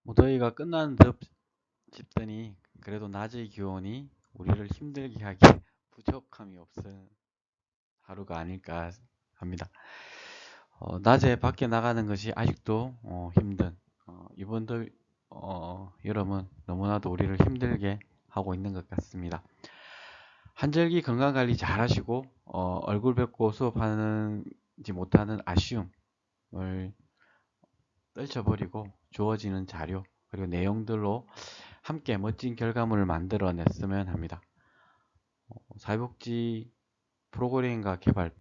무더위가 끝나는 듯 싶더니 그래도 낮의 기온이 우리를 힘들게 하기에 부족함이 없은 하루가 아닐까 합니다. 낮에 밖에 나가는 것이 아직도 힘든 이번 더위 여름은 너무나도 우리를 힘들게 하고 있는 것 같습니다. 한절기 건강관리 잘 하시고 얼굴 뵙고 수업하지 못하는 아쉬움을 떨쳐버리고 주어지는 자료 그리고 내용들로 함께 멋진 결과물을 만들어냈으면 합니다. 사회복지 프로그램과 개발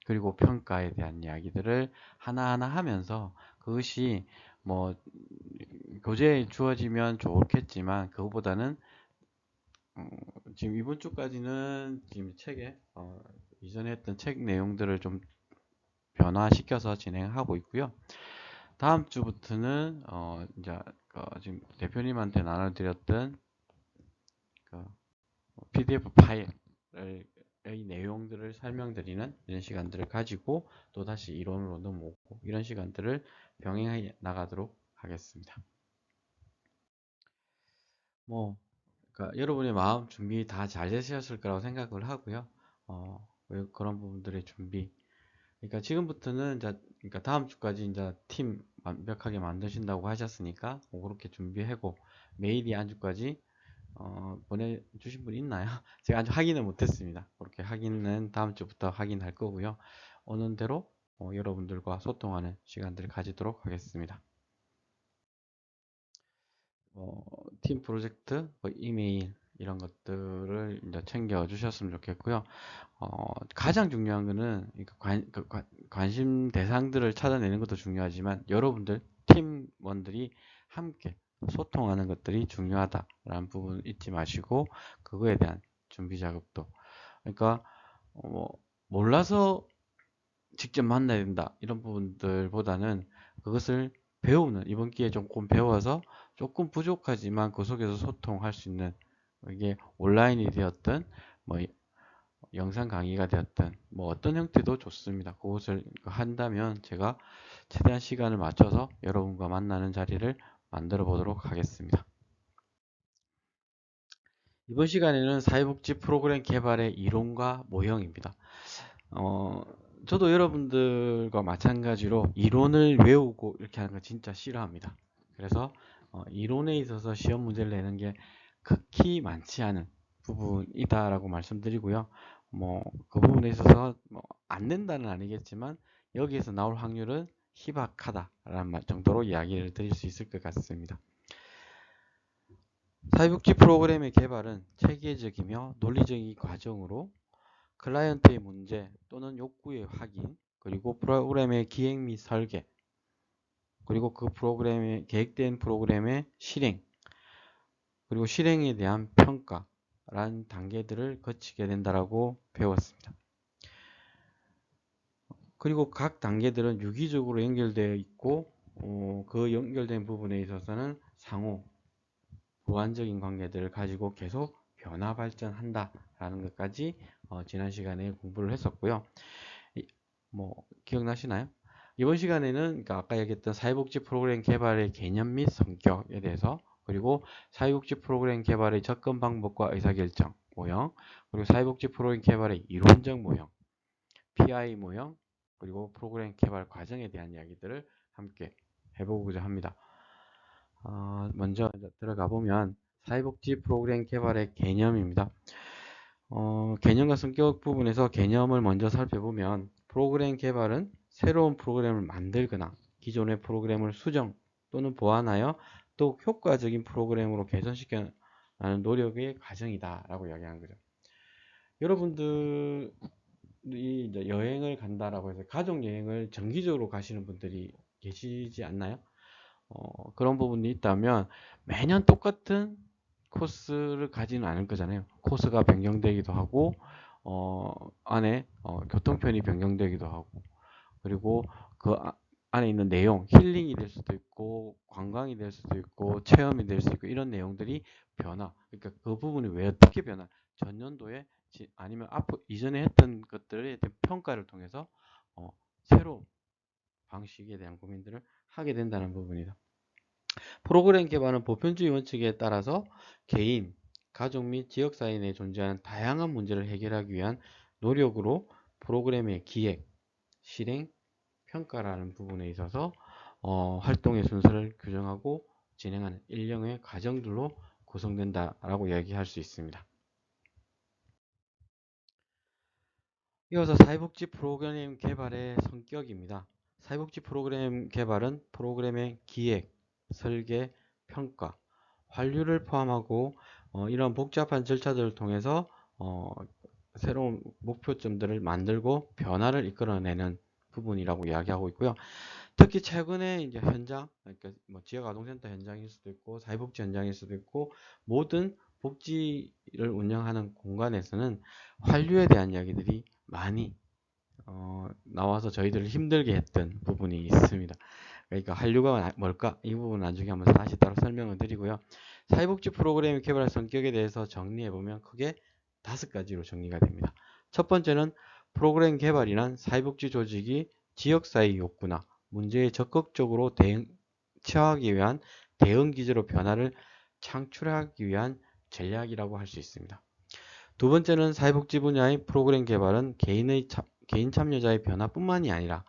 그리고 평가에 대한 이야기들을 하나하나 하면서 그것이 뭐 교재에 주어지면 좋겠지만 그것보다는 지금 이번 주까지는 지금 책에 이전에 했던 책 내용들을 좀 변화시켜서 진행하고 있고요. 다음 주부터는 이제 지금 대표님한테 나눠드렸던 그 PDF 파일의 내용들을 설명드리는 이런 시간들을 가지고 또 다시 이론으로 넘어오고 이런 시간들을 병행해 나가도록 하겠습니다. 뭐 그러니까 여러분의 마음 준비 다 잘 되셨을 거라고 생각을 하고요. 그런 부분들의 준비. 그러니까 지금부터는 이제 그러니까 다음 주까지 이제 팀 완벽하게 만드신다고 하셨으니까 그렇게 준비하고 메일이 안주까지 보내주신 분 있나요? 제가 아직 확인을 못했습니다. 그렇게 확인은 다음 주부터 확인할 거고요. 오는 대로 여러분들과 소통하는 시간들을 가지도록 하겠습니다. 팀 프로젝트, 이메일 이런 것들을 이제 챙겨 주셨으면 좋겠고요. 가장 중요한 거는 관심 대상들을 찾아내는 것도 중요하지만 여러분들 팀원들이 함께 소통하는 것들이 중요하다라는 부분 잊지 마시고 그거에 대한 준비 작업도 그러니까 몰라서 직접 만나야 된다 이런 부분들보다는 그것을 배우는 이번 기회에 조금 배워서 조금 부족하지만 그 속에서 소통할 수 있는 이게 온라인이 되었든 뭐 영상 강의가 되었든 뭐 어떤 형태도 좋습니다. 그것을 한다면 제가 최대한 시간을 맞춰서 여러분과 만나는 자리를 만들어 보도록 하겠습니다. 이번 시간에는 사회복지 프로그램 개발의 이론과 모형입니다. 저도 여러분들과 마찬가지로 이론을 외우고 이렇게 하는 거 진짜 싫어합니다. 그래서 이론에 있어서 시험 문제를 내는 게 극히 많지 않은 부분이다라고 말씀드리고요. 그 부분에 있어서 안 된다는 아니겠지만 여기에서 나올 확률은 희박하다라는 정도로 이야기를 드릴 수 있을 것 같습니다. 사회복지 프로그램의 개발은 체계적이며 논리적인 과정으로 클라이언트의 문제 또는 욕구의 확인, 그리고 프로그램의 기획 및 설계, 그리고 그 프로그램의 계획된 프로그램의 실행, 그리고 실행에 대한 평가라는 단계들을 거치게 된다라고 배웠습니다. 그리고 각 단계들은 유기적으로 연결되어 있고 그 연결된 부분에 있어서는 상호 보완적인 관계들을 가지고 계속 변화 발전한다라는 것까지 지난 시간에 공부를 했었고요. 기억나시나요? 이번 시간에는 그러니까 아까 얘기했던 사회복지 프로그램 개발의 개념 및 성격에 대해서 그리고 사회복지 프로그램 개발의 접근 방법과 의사결정 모형 그리고 사회복지 프로그램 개발의 이론적 모형 PI 모형 그리고 프로그램 개발 과정에 대한 이야기들을 함께 해보고자 합니다. 먼저 들어가 보면 사회복지 프로그램 개발의 개념입니다. 개념과 성격 부분에서 개념을 먼저 살펴보면 프로그램 개발은 새로운 프로그램을 만들거나 기존의 프로그램을 수정 또는 보완하여 또 효과적인 프로그램으로 개선시켜 나가는 노력의 과정이다 라고 이야기하는 거죠. 여러분들이 이제 여행을 간다라고 해서 가족 여행을 정기적으로 가시는 분들이 계시지 않나요? 그런 부분이 있다면 매년 똑같은 코스를 가지는 않을 거잖아요. 코스가 변경되기도 하고 안에 교통편이 변경되기도 하고 그리고 그 안에 있는 내용 힐링이 될 수도 있고 관광이 될 수도 있고 체험이 될 수 있고 이런 내용들이 변화 그러니까 그 부분이 왜 어떻게 변화 전년도에 아니면 앞으로 이전에 했던 것들에 대한 평가를 통해서 새로운 방식에 대한 고민들을 하게 된다는 부분이다. 프로그램 개발은 보편주의 원칙에 따라서 개인, 가족 및 지역 사회 내에 존재하는 다양한 문제를 해결하기 위한 노력으로 프로그램의 기획, 실행, 평가라는 부분에 있어서 활동의 순서를 규정하고 진행하는 일련의 과정들로 구성된다라고 이야기할 수 있습니다. 이어서 사회복지 프로그램 개발의 성격입니다. 사회복지 프로그램 개발은 프로그램의 기획, 설계, 평가, 환류를 포함하고 이런 복잡한 절차들을 통해서 새로운 목표점들을 만들고 변화를 이끌어내는 부분이라고 이야기하고 있고요. 특히 최근에 이제 현장, 그러니까 뭐 지역 아동센터 현장일 수도 있고 사회복지 현장일 수도 있고 모든 복지를 운영하는 공간에서는 환류에 대한 이야기들이 많이 나와서 저희들을 힘들게 했던 부분이 있습니다. 그러니까 한류가 뭘까? 이 부분은 나중에 한번 다시 따로 설명을 드리고요. 사회복지 프로그램 개발 성격에 대해서 정리해보면 크게 5가지로 정리가 됩니다. 첫 번째는 프로그램 개발이란 사회복지 조직이 지역사회 욕구나 문제에 적극적으로 처하기 위한 대응 기제로 변화를 창출하기 위한 전략이라고 할 수 있습니다. 두 번째는 사회복지 분야의 프로그램 개발은 개인 참여자의 변화뿐만이 아니라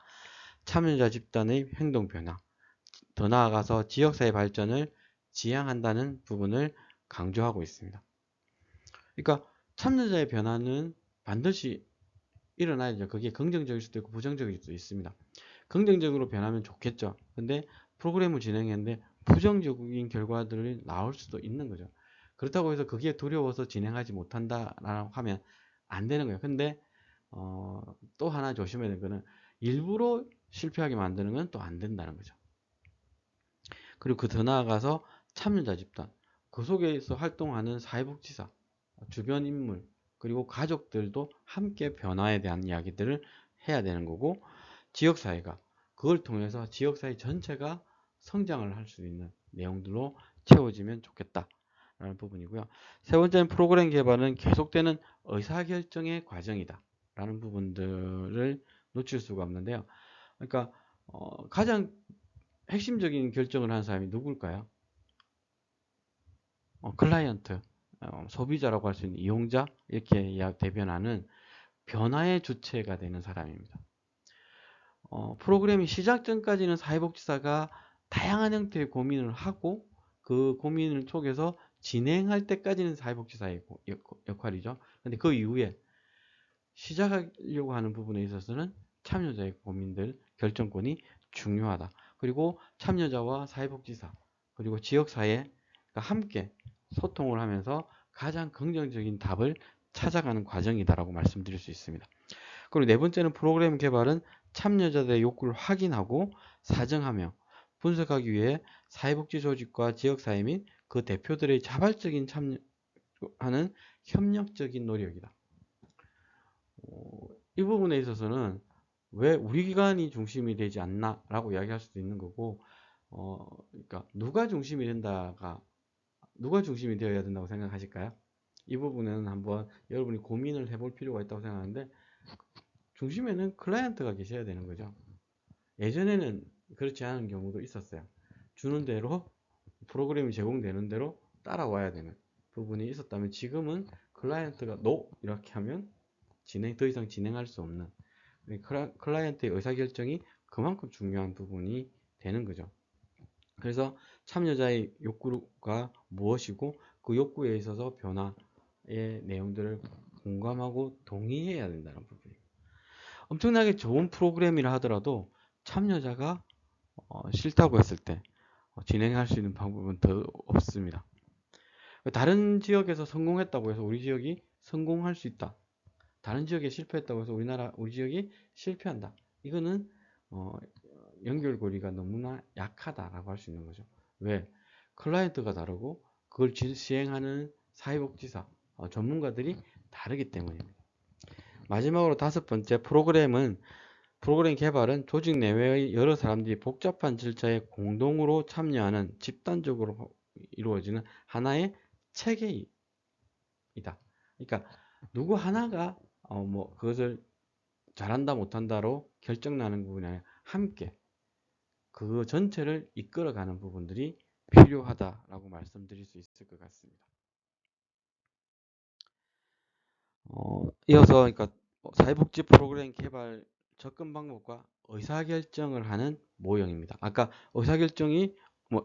참여자 집단의 행동 변화, 더 나아가서 지역사회 발전을 지향한다는 부분을 강조하고 있습니다. 그러니까 참여자의 변화는 반드시 일어나야죠. 그게 긍정적일 수도 있고 부정적일 수도 있습니다. 긍정적으로 변하면 좋겠죠. 근데 프로그램을 진행했는데 부정적인 결과들이 나올 수도 있는 거죠. 그렇다고 해서 그게 두려워서 진행하지 못한다라고 하면 안 되는 거예요. 근데 또 하나 조심해야 되는 거는 일부러 실패하게 만드는 건 또 안 된다는 거죠. 그리고 그 더 나아가서 참여자 집단, 그 속에서 활동하는 사회복지사, 주변 인물, 그리고 가족들도 함께 변화에 대한 이야기들을 해야 되는 거고, 지역사회가 그걸 통해서 지역사회 전체가 성장을 할 수 있는 내용들로 채워지면 좋겠다라는 부분이고요. 세 번째는 프로그램 개발은 계속되는 의사결정의 과정이다 라는 부분들을 놓칠 수가 없는데요. 그러니까 가장 핵심적인 결정을 하는 사람이 누굴까요? 클라이언트, 소비자라고 할 수 있는 이용자, 이렇게 대변하는 변화의 주체가 되는 사람입니다. 프로그램이 시작 전까지는 사회복지사가 다양한 형태의 고민을 하고 그 고민을 속에서 진행할 때까지는 사회복지사의 역할이죠. 근데 그 이후에 시작하려고 하는 부분에 있어서는 참여자의 고민들, 결정권이 중요하다. 그리고 참여자와 사회복지사, 그리고 지역사회가 함께 소통을 하면서 가장 긍정적인 답을 찾아가는 과정이다라고 말씀드릴 수 있습니다. 그리고 네 번째는 프로그램 개발은 참여자들의 욕구를 확인하고 사정하며 분석하기 위해 사회복지 조직과 지역사회 및 그 대표들의 자발적인 참여하는 협력적인 노력이다. 이 부분에 있어서는 왜 우리 기관이 중심이 되지 않나 라고 이야기할 수도 있는 거고, 그러니까 누가 중심이 되어야 된다고 생각하실까요? 이 부분은 한번 여러분이 고민을 해볼 필요가 있다고 생각하는데, 중심에는 클라이언트가 계셔야 되는 거죠. 예전에는 그렇지 않은 경우도 있었어요. 주는 대로, 프로그램이 제공되는 대로 따라와야 되는 부분이 있었다면, 지금은 클라이언트가 NO! 이렇게 하면 더 이상 진행할 수 없는, 클라이언트의 의사결정이 그만큼 중요한 부분이 되는 거죠. 그래서 참여자의 욕구가 무엇이고 그 욕구에 있어서 변화의 내용들을 공감하고 동의해야 된다는 부분입니다. 엄청나게 좋은 프로그램이라 하더라도 참여자가 싫다고 했을 때 진행할 수 있는 방법은 더 없습니다. 다른 지역에서 성공했다고 해서 우리 지역이 성공할 수 있다. 다른 지역에 실패했다고 해서 우리 지역이 실패한다. 이거는 연결고리가 너무나 약하다라고 할 수 있는 거죠. 왜? 클라이언트가 다르고 그걸 시행하는 사회복지사, 전문가들이 다르기 때문입니다. 마지막으로 5번째, 프로그램 개발은 조직 내외의 여러 사람들이 복잡한 절차에 공동으로 참여하는 집단적으로 이루어지는 하나의 체계이다. 그러니까 누구 하나가 그것을 잘한다 못한다로 결정나는 부분이 아니라 함께 그 전체를 이끌어가는 부분들이 필요하다라고 말씀드릴 수 있을 것 같습니다. 이어서 그러니까 사회복지 프로그램 개발 접근 방법과 의사결정을 하는 모형입니다. 아까 의사결정이 뭐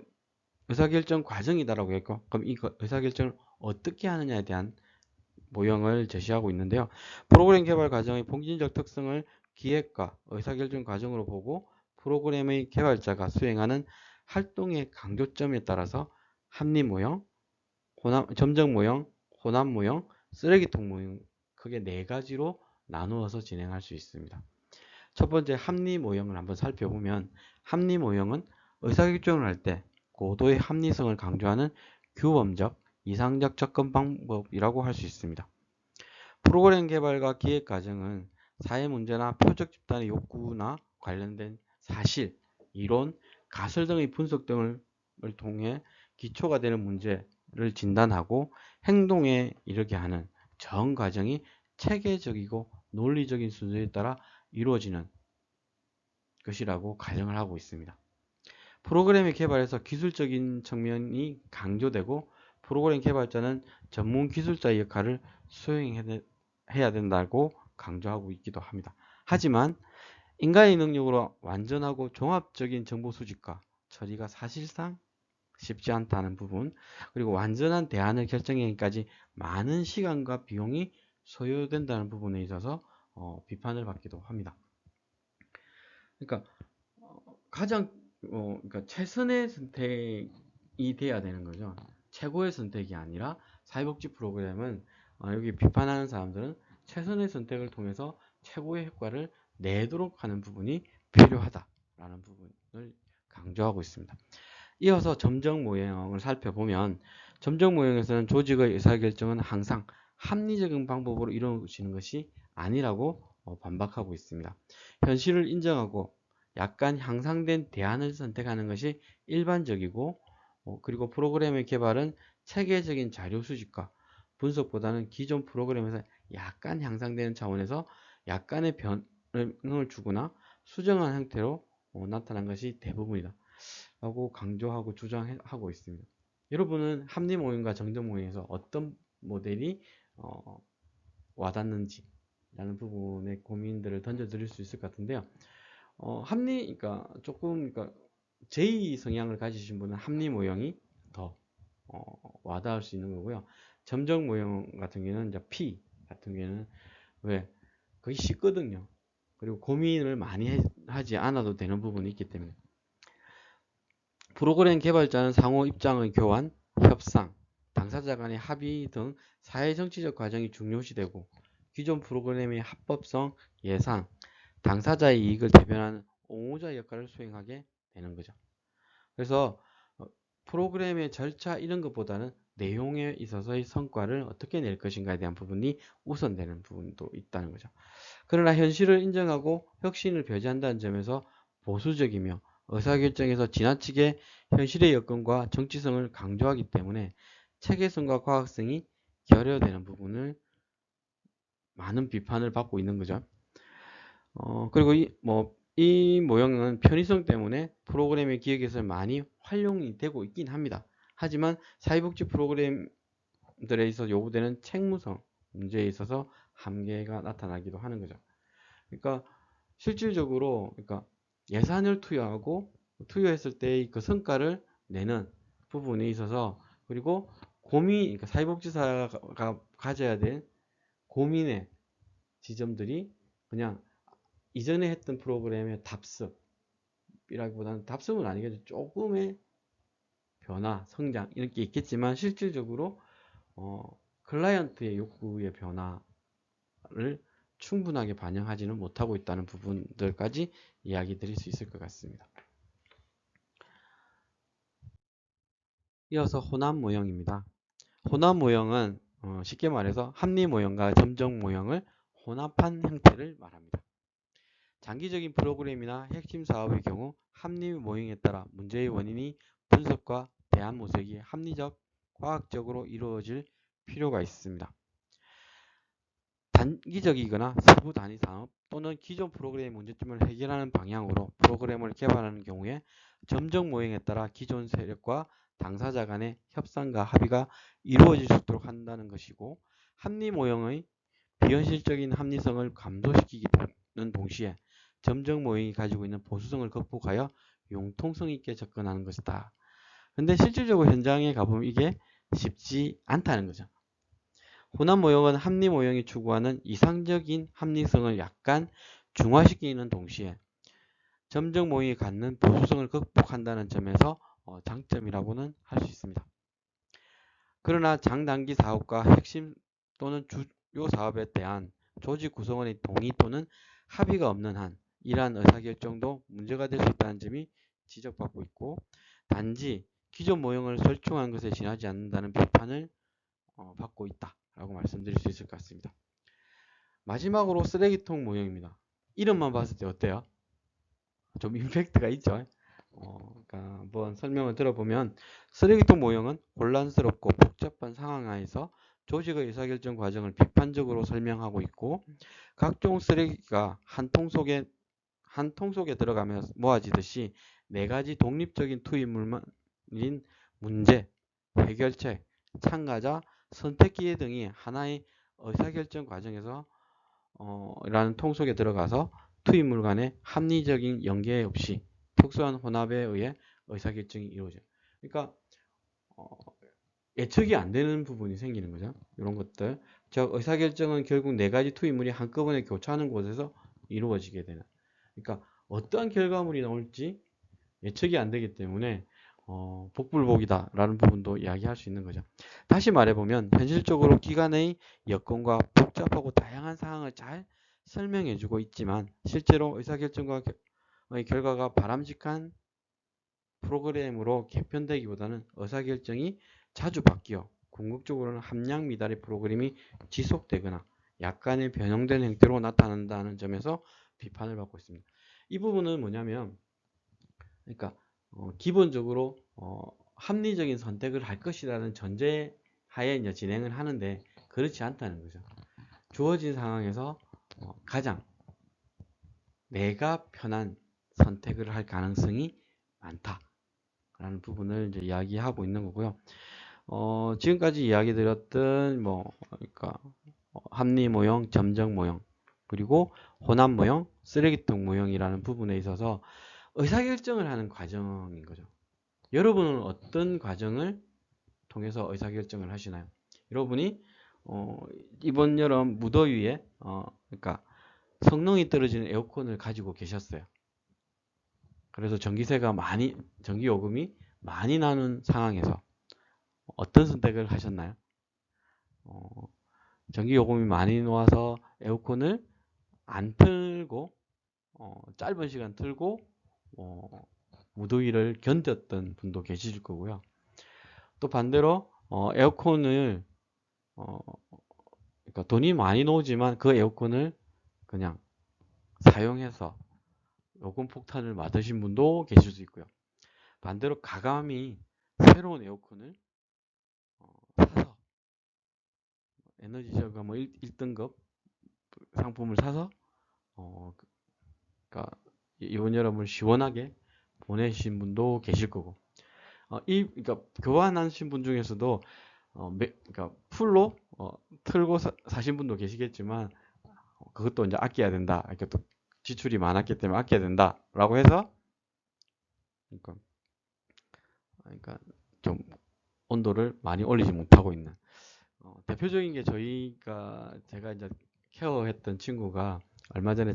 의사결정 과정이다라고 했고, 그럼 이 의사결정을 어떻게 하느냐에 대한 모형을 제시하고 있는데요. 프로그램 개발 과정의 본질적 특성을 기획과 의사결정 과정으로 보고 프로그램의 개발자가 수행하는 활동의 강조점에 따라서 합리 모형, 점정 모형, 혼합 모형, 쓰레기통 모형 크게 네 가지로 나누어서 진행할 수 있습니다. 첫 번째 합리 모형을 한번 살펴보면 합리 모형은 의사결정을 할 때 고도의 합리성을 강조하는 규범적, 이상적 접근 방법이라고 할 수 있습니다. 프로그램 개발과 기획 과정은 사회 문제나 표적 집단의 욕구나 관련된 사실, 이론, 가설 등의 분석 등을 통해 기초가 되는 문제를 진단하고 행동에 이르게 하는 전 과정이 체계적이고 논리적인 순서에 따라 이루어지는 것이라고 가정을 하고 있습니다. 프로그램의 개발에서 기술적인 측면이 강조되고 프로그램 개발자는 전문 기술자의 역할을 수행해야 된다고 강조하고 있기도 합니다. 하지만 인간의 능력으로 완전하고 종합적인 정보 수집과 처리가 사실상 쉽지 않다는 부분, 그리고 완전한 대안을 결정하기까지 많은 시간과 비용이 소요된다는 부분에 있어서 비판을 받기도 합니다. 그러니까 가장 그러니까 최선의 선택이 돼야 되는 거죠. 최고의 선택이 아니라 사회복지 프로그램은 여기 비판하는 사람들은 최선의 선택을 통해서 최고의 효과를 내도록 하는 부분이 필요하다라는 부분을 강조하고 있습니다. 이어서 점정 모형을 살펴보면 점정 모형에서는 조직의 의사결정은 항상 합리적인 방법으로 이루어지는 것이 아니라고 반박하고 있습니다. 현실을 인정하고 약간 향상된 대안을 선택하는 것이 일반적이고 그리고 프로그램의 개발은 체계적인 자료 수집과 분석보다는 기존 프로그램에서 약간 향상되는 차원에서 약간의 변형을 주거나 수정한 형태로 나타난 것이 대부분이다 라고 강조하고 주장하고 있습니다. 여러분은 합리 모형과 정정 모형에서 어떤 모델이 와닿는지 라는 부분에 고민들을 던져드릴 수 있을 것 같은데요. 그러니까 조금, 그러니까 J 성향을 가지신 분은 합리 모형이 더 와닿을 수 있는 거고요. 점정 모형 같은 경우는 이제 P 같은 경우는 왜 거의 쉽거든요. 그리고 고민을 많이 하지 않아도 되는 부분이 있기 때문에 프로그램 개발자는 상호 입장의 교환, 협상, 당사자 간의 합의 등 사회정치적 과정이 중요시되고 기존 프로그램의 합법성, 예산, 당사자의 이익을 대변하는 옹호자 역할을 수행하게 되는 거죠. 그래서 프로그램의 절차 이런 것보다는 내용에 있어서의 성과를 어떻게 낼 것인가에 대한 부분이 우선되는 부분도 있다는 거죠. 그러나 현실을 인정하고 혁신을 배제한다는 점에서 보수적이며 의사결정에서 지나치게 현실의 여건과 정치성을 강조하기 때문에 체계성과 과학성이 결여되는 부분을 많은 비판을 받고 있는 거죠. 그리고 이 모형은 편의성 때문에 프로그램의 기획에서 많이 활용이 되고 있긴 합니다. 하지만 사회복지 프로그램들에 있어 요구되는 책무성 문제에 있어서 한계가 나타나기도 하는 거죠. 그러니까 실질적으로 그러니까 예산을 투여했을 때의 그 성과를 내는 부분에 있어서 그리고 그러니까 사회복지사가 가져야 될 고민의 지점들이 그냥 이전에 했던 프로그램의 답습이라기보다는 답습은 아니겠죠. 조금의 변화, 성장 이런 게 있겠지만 실질적으로 클라이언트의 욕구의 변화를 충분하게 반영하지는 못하고 있다는 부분들까지 이야기 드릴 수 있을 것 같습니다. 이어서 혼합 모형입니다. 혼합 모형은 쉽게 말해서 합리 모형과 점정 모형을 혼합한 형태를 말합니다. 장기적인 프로그램이나 핵심 사업의 경우 합리 모형에 따라 문제의 원인이 분석과 대안 모색이 합리적, 과학적으로 이루어질 필요가 있습니다. 단기적이거나 세부 단위 사업 또는 기존 프로그램의 문제점을 해결하는 방향으로 프로그램을 개발하는 경우에 점정 모형에 따라 기존 세력과 당사자 간의 협상과 합의가 이루어질 수 있도록 한다는 것이고, 합리 모형의 비현실적인 합리성을 감소시키기는 동시에 점정 모형이 가지고 있는 보수성을 극복하여 융통성 있게 접근하는 것이다. 근데 실질적으로 현장에 가보면 이게 쉽지 않다는 거죠. 혼합 모형은 합리 모형이 추구하는 이상적인 합리성을 약간 중화시키는 동시에 점정 모형이 갖는 보수성을 극복한다는 점에서 장점이라고는 할 수 있습니다. 그러나 장단기 사업과 핵심 또는 주요 사업에 대한 조직 구성원의 동의 또는 합의가 없는 한 이러한 의사결정도 문제가 될 수 있다는 점이 지적받고 있고, 단지 기존 모형을 설충한 것에 지나지 않는다는 비판을 받고 있다라고 말씀드릴 수 있을 것 같습니다. 마지막으로 쓰레기통 모형입니다. 이름만 봤을 때 어때요? 좀 임팩트가 있죠. 그러니까 한번 설명을 들어보면, 쓰레기통 모형은 혼란스럽고 복잡한 상황 하에서 조직의 의사결정 과정을 비판적으로 설명하고 있고, 각종 쓰레기가 한 통 속에 들어가며 모아지듯이 네 가지 독립적인 투입물인 문제, 해결책, 참가자, 선택기회 등이 하나의 의사결정 과정에서 라는 통 속에 들어가서 투입물 간의 합리적인 연계 없이 특수한 혼합에 의해 의사결정이 이루어져요. 그러니까 예측이 안 되는 부분이 생기는 거죠. 이런 것들. 즉 의사결정은 결국 네 가지 투입물이 한꺼번에 교차하는 곳에서 이루어지게 되는. 그러니까 어떠한 결과물이 나올지 예측이 안 되기 때문에 복불복이다라는 부분도 이야기할 수 있는 거죠. 다시 말해보면 현실적으로 기관의 여건과 복잡하고 다양한 상황을 잘 설명해주고 있지만 실제로 의사결정의 결과가 바람직한 프로그램으로 개편되기보다는 의사결정이 자주 바뀌어 궁극적으로는 함량 미달의 프로그램이 지속되거나 약간의 변형된 형태로 나타난다는 점에서 비판을 받고 있습니다. 이 부분은 뭐냐면, 그러니까 기본적으로 합리적인 선택을 할 것이라는 전제하에 이제 진행을 하는데 그렇지 않다는 거죠. 주어진 상황에서 가장 내가 편한 선택을 할 가능성이 많다라는 부분을 이제 이야기하고 있는 거고요. 지금까지 이야기 드렸던 그러니까 합리 모형, 점정 모형, 그리고 혼합 모형, 쓰레기통 모형이라는 부분에 있어서 의사결정을 하는 과정인 거죠. 여러분은 어떤 과정을 통해서 의사결정을 하시나요? 여러분이 이번 여름 무더위에 그러니까 성능이 떨어지는 에어컨을 가지고 계셨어요. 그래서 전기요금이 많이 나는 상황에서 어떤 선택을 하셨나요? 전기요금이 많이 나와서 에어컨을 안 틀고 짧은 시간 틀고 무더위를 견뎠던 분도 계실 거고요. 또 반대로 에어컨을 그러니까 돈이 많이 나오지만 그 에어컨을 그냥 사용해서 요금 폭탄을 맞으신 분도 계실 수 있고요. 반대로 가감히 새로운 에어컨을 사서 에너지 저감 1등급 상품을 사서 그러니까 이번 여름을 시원하게 보내신 분도 계실 거고, 그러니까 교환하신 분 중에서도 그러니까 풀로 틀고 사신 분도 계시겠지만 그것도 이제 아껴야 된다. 이렇게 또 지출이 많았기 때문에 아껴야 된다라고 해서 그러니까 좀 온도를 많이 올리지 못하고 있는 대표적인 게 제가 이제 케어했던 친구가 얼마 전에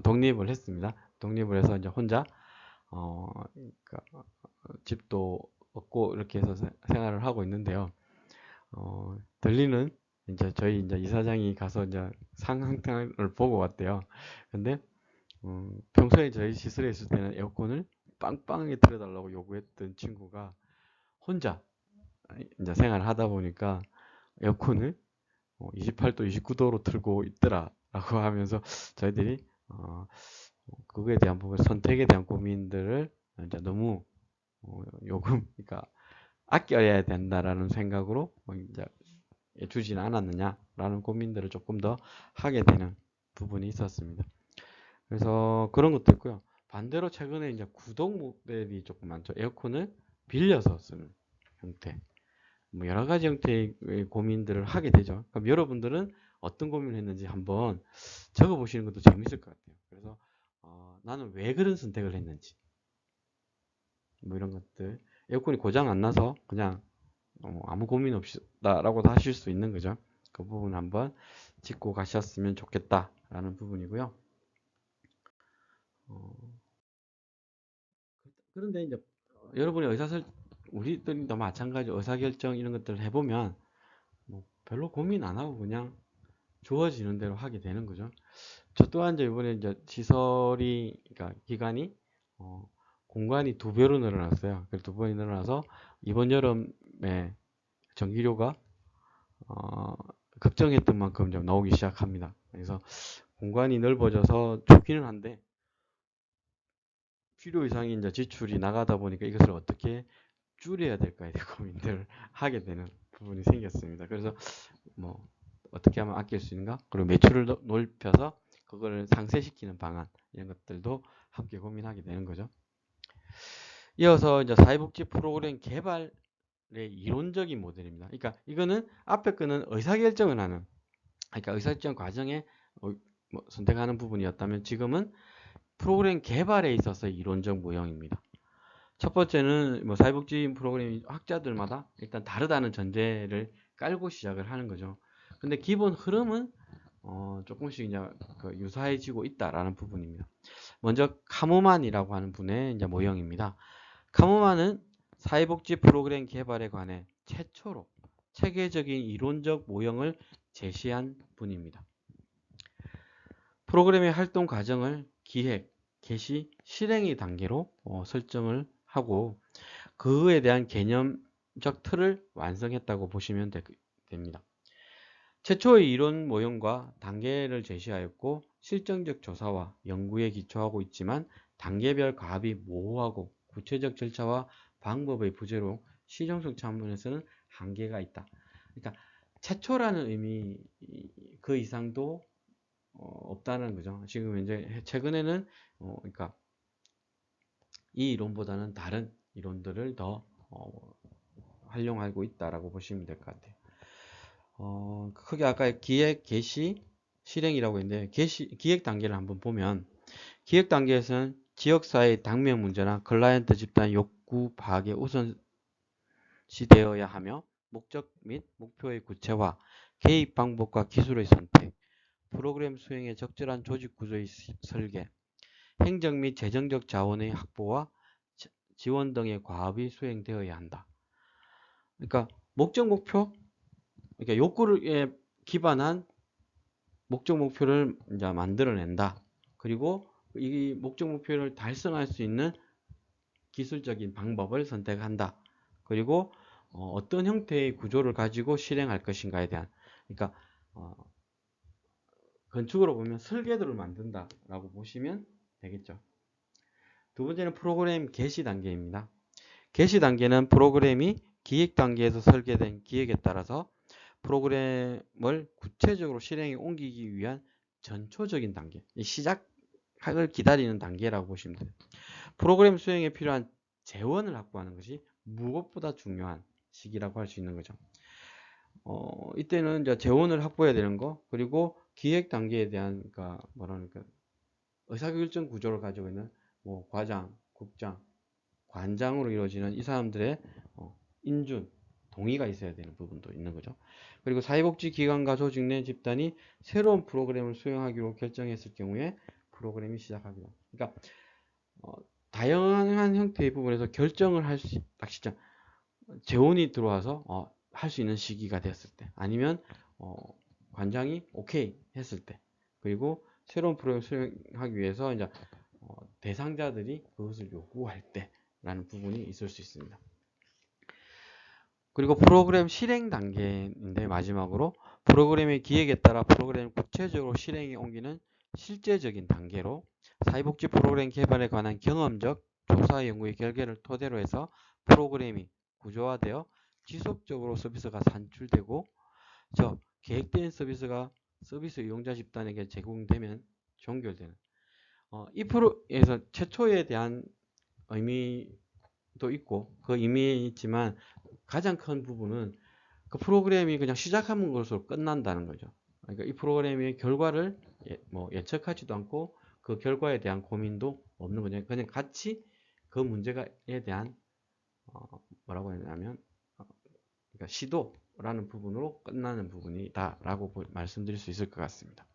독립을 했습니다. 독립을 해서 이제 혼자 그러니까 집도 얻고 이렇게 해서 생활을 하고 있는데요. 들리는 이제 저희 이제 이사장이 가서 이제 상황을 보고 왔대요. 근데 평소에 저희 시설에 있을 때는 에어컨을 빵빵하게 틀어달라고 요구했던 친구가 혼자 이제 생활을 하다 보니까 에어컨을 28도, 29도로 틀고 있더라라고 하면서 저희들이 그거에 대한 부분, 선택에 대한 고민들을 이제 너무 그러니까 아껴야 된다라는 생각으로 이제 주지는 않았느냐라는 고민들을 조금 더 하게 되는 부분이 있었습니다. 그래서 그런 것도 있고요. 반대로 최근에 이제 구독 모델이 조금 많죠. 에어컨을 빌려서 쓰는 형태. 뭐 여러 가지 형태의 고민들을 하게 되죠. 그럼 여러분들은 어떤 고민을 했는지 한번 적어 보시는 것도 재밌을 것 같아요. 그래서 나는 왜 그런 선택을 했는지 뭐 이런 것들. 에어컨이 고장 안 나서 그냥 아무 고민 없이다라고 하실 수 있는 거죠. 그 부분 한번 짚고 가셨으면 좋겠다라는 부분이고요. 그런데 이제 여러분의 우리들도 마찬가지 의사결정 이런 것들을 해보면 뭐 별로 고민 안 하고 그냥 주어지는 대로 하게 되는 거죠. 저 또한 이제 이번에 이제 시설이, 그러니까 기간이, 공간이 2배로 늘어났어요. 그래서 2번이 늘어나서 이번 여름에 전기료가, 어, 걱정했던 만큼 좀 나오기 시작합니다. 그래서 공간이 넓어져서 좋기는 한데, 필요 이상의 이제 지출이 나가다 보니까 이것을 어떻게 줄여야 될까에 대해 고민들을 하게 되는 부분이 생겼습니다. 그래서 뭐 어떻게 하면 아낄 수 있는가? 그리고 매출을 넓혀서 그거를 상쇄시키는 방안 이런 것들도 함께 고민하게 되는 거죠. 이어서 이제 사회복지 프로그램 개발의 이론적인 모델입니다. 그러니까 이거는 앞에 거는 의사결정을 하는, 그러니까 의사결정 과정에 뭐 선택하는 부분이었다면 지금은 프로그램 개발에 있어서 이론적 모형입니다. 첫 번째는 뭐 사회복지 프로그램 학자들마다 일단 다르다는 전제를 깔고 시작을 하는 거죠. 근데 기본 흐름은 조금씩 이제 유사해지고 있다라는 부분입니다. 먼저 카무만이라고 하는 분의 이제 모형입니다. 카무만은 사회복지 프로그램 개발에 관해 최초로 체계적인 이론적 모형을 제시한 분입니다. 프로그램의 활동 과정을 기획, 개시, 실행의 단계로 설정을 하고 그에 대한 개념적 틀을 완성했다고 보시면 됩니다. 최초의 이론 모형과 단계를 제시하였고 실증적 조사와 연구에 기초하고 있지만 단계별 가압이 모호하고 구체적 절차와 방법의 부재로 실용성 차원에서는 한계가 있다. 그러니까 최초라는 의미 그 이상도 없다는 거죠. 지금 이제 최근에는 그러니까 이 이론보다는 다른 이론들을 더 활용하고 있다라고 보시면 될 것 같아요. 크게 아까 기획, 개시, 실행이라고 했는데 기획 단계를 한번 보면 기획 단계에서는 지역사회의 당면 문제나 클라이언트 집단 욕구 파악에 우선시되어야 하며 목적 및 목표의 구체화, 개입 방법과 기술의 선택, 프로그램 수행에 적절한 조직 구조의 설계, 행정 및 재정적 자원의 확보와 지원 등의 과업이 수행되어야 한다. 그러니까 목적 목표, 그러니까 욕구에 기반한 목적 목표를 이제 만들어낸다. 그리고 이 목적 목표를 달성할 수 있는 기술적인 방법을 선택한다. 그리고 어떤 형태의 구조를 가지고 실행할 것인가에 대한, 그러니까 건축으로 보면 설계도를 만든다라고 보시면 되겠죠. 두 번째는 프로그램 개시 단계입니다. 개시 단계는 프로그램이 기획 단계에서 설계된 기획에 따라서 프로그램을 구체적으로 실행에 옮기기 위한 전초적인 단계, 시작을 기다리는 단계라고 보시면 돼요. 프로그램 수행에 필요한 재원을 확보하는 것이 무엇보다 중요한 시기라고 할 수 있는 거죠. 이때는 이제 재원을 확보해야 되는 거, 그리고 기획 단계에 대한, 그러니까 뭐랄까, 의사결정 구조를 가지고 있는 뭐 과장, 국장, 관장으로 이루어지는 이 사람들의 인준, 동의가 있어야 되는 부분도 있는 거죠. 그리고 사회복지기관과 조직 내 집단이 새로운 프로그램을 수행하기로 결정했을 경우에 프로그램이 시작합니다. 그러니까 다양한 형태의 부분에서 결정을 할 수, 딱 진짜 재원이 들어와서 할 수 있는 시기가 됐을 때, 아니면 관장이 오케이 했을 때, 그리고 새로운 프로그램을 수행하기 위해서 이제 대상자들이 그것을 요구할 때라는 부분이 있을 수 있습니다. 그리고 프로그램 실행 단계인데 마지막으로 프로그램의 기획에 따라 프로그램을 구체적으로 실행에 옮기는 실제적인 단계로 사회복지 프로그램 개발에 관한 경험적 조사 연구의 결과를 토대로 해서 프로그램이 구조화되어 지속적으로 서비스가 산출되고 저 계획된 서비스가 서비스 이용자 집단에게 제공되면 종결되는. 이 프로에서 최초에 대한 의미도 있고 그 의미에 있지만 가장 큰 부분은 그 프로그램이 그냥 시작한 것으로 끝난다는 거죠. 그러니까 이 프로그램의 결과를 뭐 예측하지도 않고 그 결과에 대한 고민도 없는 거죠. 그냥 같이 그 문제에 대한 뭐라고 해야 되냐면 그러니까 시도라는 부분으로 끝나는 부분이다라고 말씀드릴 수 있을 것 같습니다.